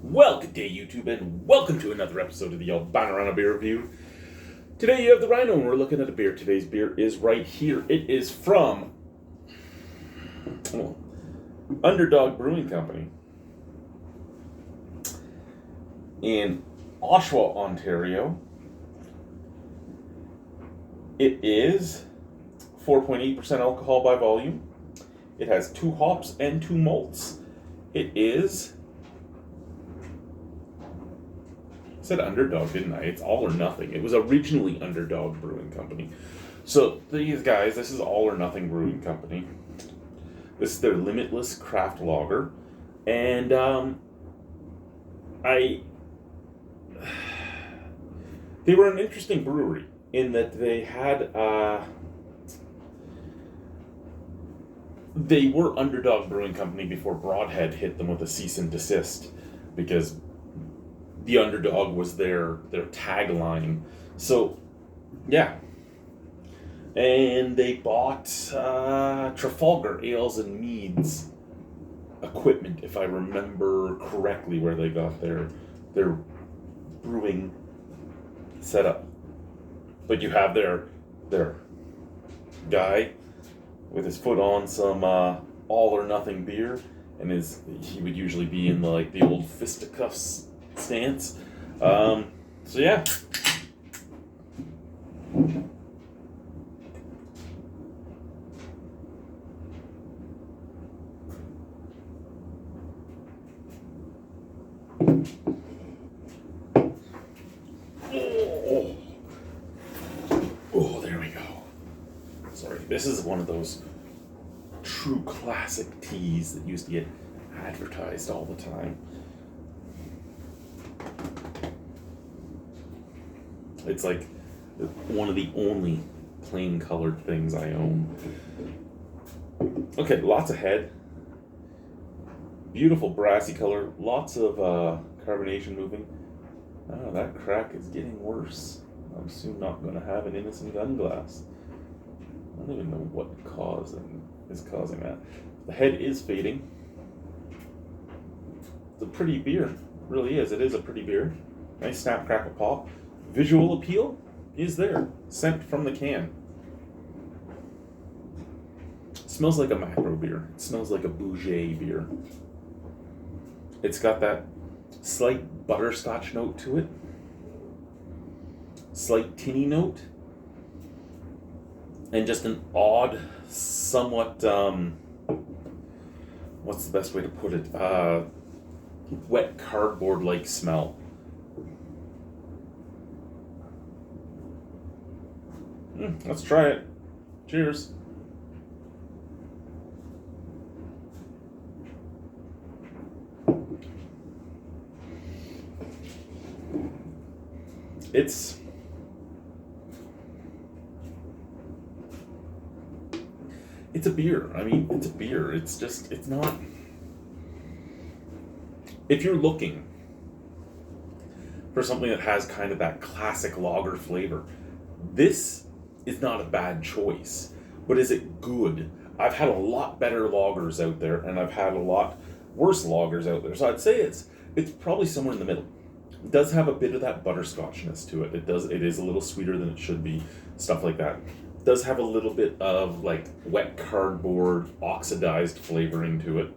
Well, good day, YouTube, and welcome to another episode of the Albino Rhino Beer Review. Today you have the Rhino, and we're looking at a beer. Today's beer is right here. It is from Underdog Brewing Company in Oshawa, Ontario. It is 4.8% alcohol by volume. It has 2 hops and 2 malts. It is... I said Underdog, didn't I? It's All or Nothing. It was originally Underdog Brewing Company. So these guys, this is All or Nothing Brewing Company. This is their Limitless craft lager. And they were an interesting brewery in that they had they were Underdog Brewing Company before Broadhead hit them with a cease and desist, because the Underdog was their tagline. So, yeah. And they bought Trafalgar Ales and Meads equipment, if I remember correctly, where they got their brewing setup. But you have their guy with his foot on some All or Nothing beer, and he would usually be in the old fisticuffs stance. So yeah. Oh, there we go. Sorry, this is one of those true classic teas that used to get advertised all the time. It's like one of the only plain colored things I own. Okay, lots of head. Beautiful brassy color. Lots of carbonation moving. Oh, that crack is getting worse. I'm soon not going to have an innocent gun glass. I don't even know what is causing that. The head is fading. It's a pretty beer. It really is. It is a pretty beer. Nice snap, crackle, pop. Visual appeal is there. Scent from the can. It smells like a macro beer. It smells like a bougie beer. It's got that slight butterscotch note to it. Slight tinny note. And just an odd, somewhat, what's the best way to put it? Wet cardboard-like smell. Let's try it. Cheers. It's a beer. I mean, it's a beer. It's not... If you're looking for something that has kind of that classic lager flavor, this is not a bad choice. But is it good? I've had a lot better lagers out there, and I've had a lot worse lagers out there. So I'd say it's probably somewhere in the middle. It does have a bit of that butterscotchness to it. It is a little sweeter than it should be. Stuff like that. It does have a little bit of wet cardboard, oxidized flavoring to it.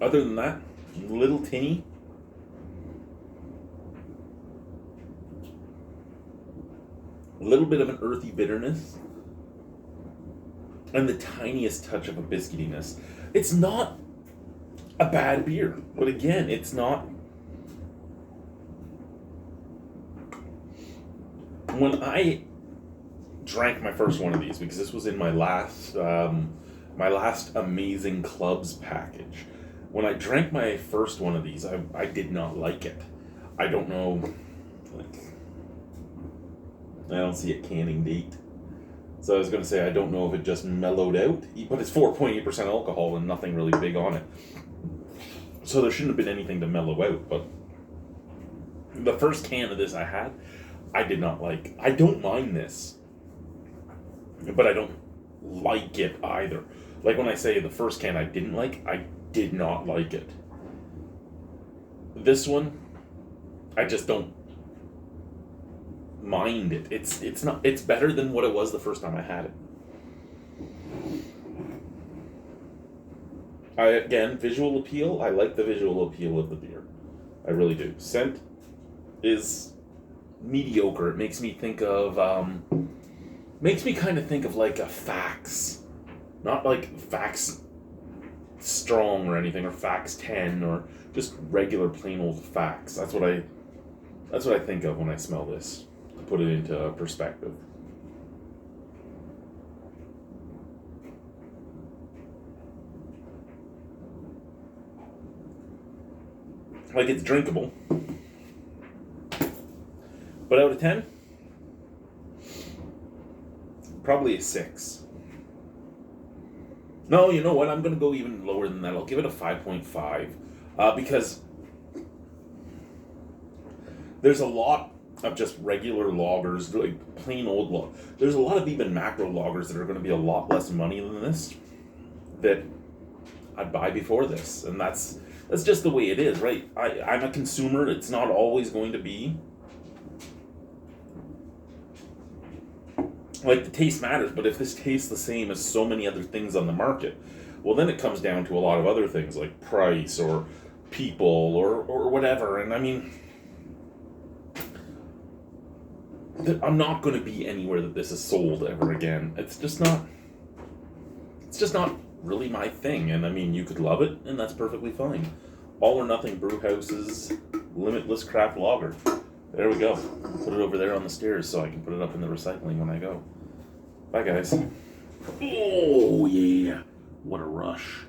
Other than that, a little tinny. A little bit of an earthy bitterness. And the tiniest touch of a biscuitiness. It's not a bad beer. But again, it's not... When I drank my first one of these, because this was in my last Amazing Clubs package. When I drank my first one of these, I did not like it. I don't know, I don't see a canning date. So I was going to say, I don't know if it just mellowed out, but it's 4.8% alcohol and nothing really big on it. So there shouldn't have been anything to mellow out, but the first can of this I did not like. I don't mind this, but I don't like it either. Like when I say the first can I didn't like, I did not like it. This one, I just don't mind it. It's better than what it was the first time I had it. Again, visual appeal, I like the visual appeal of the beer. I really do. Scent is mediocre. It makes me think of, makes me kind of think of like a Fax. Not like Fax Strong or anything, or Fax 10, or just regular plain old Fax. That's what I think of when I smell this, to put it into perspective. Like, it's drinkable. But out of 10, probably a 6. No, you know what? I'm going to go even lower than that. I'll give it a 5.5. Because there's a lot of just regular lagers, like plain old lagers. There's a lot of even macro lagers that are going to be a lot less money than this that I'd buy before this. And that's just the way it is, right? I'm a consumer. It's not always going to be like, the taste matters, but if this tastes the same as so many other things on the market, well, then it comes down to a lot of other things like price or people or whatever. And I mean, I'm not going to be anywhere that this is sold ever again. It's just not really my thing. And I mean, you could love it, and that's perfectly fine. All or Nothing Brewhouse's Limitless Craft Lager. There we go. Put it over there on the stairs so I can put it up in the recycling when I go. Bye, guys. Oh, yeah. What a rush.